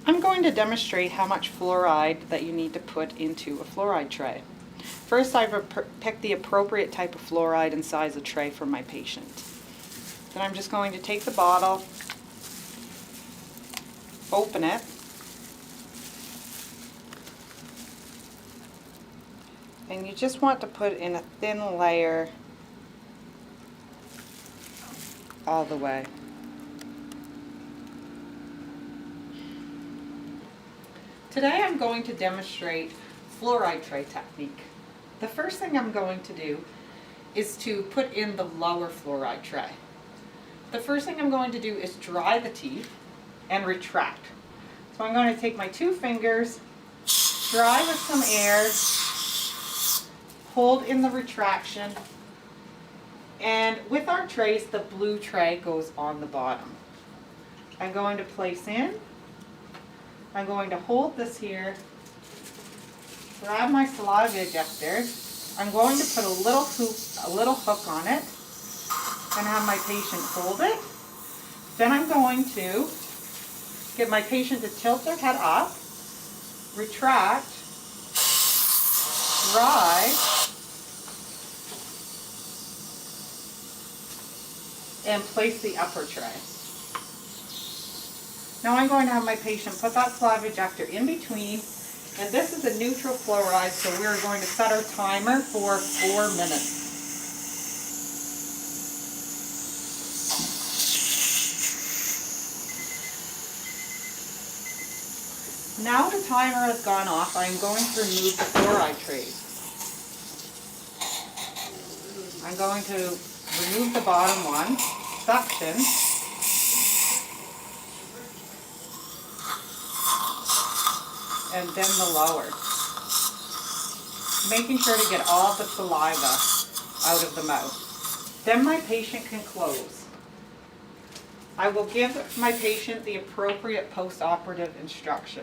I'm going to demonstrate how much fluoride that you need to put into a fluoride tray. First, I've picked the appropriate type of fluoride and size of tray for my patient. Then I'm just going to take the bottle, open it, and you just want to put in a thin layer all the way. Today I'm going to demonstrate fluoride tray technique. The first thing I'm going to do is to put in the lower fluoride tray. The first thing I'm going to do is dry the teeth and retract. So I'm going to take my 2 fingers, dry with some air, hold in the retraction, and with our trays, the blue tray goes on the bottom. I'm going to place in. I'm going to hold this here, grab my saliva ejector. I'm going to put a little hook on it and have my patient hold it. Then I'm going to get my patient to tilt their head up, retract, dry, and place the upper tray. Now I'm going to have my patient put that saliva ejector in between, and this is a neutral fluoride, so we're going to set our timer for 4 minutes. Now the timer has gone off, I'm going to remove the fluoride trays. I'm going to remove the bottom one, suction, and then the lower. Making sure to get all the saliva out of the mouth. Then my patient can close. I will give my patient the appropriate post-operative instruction.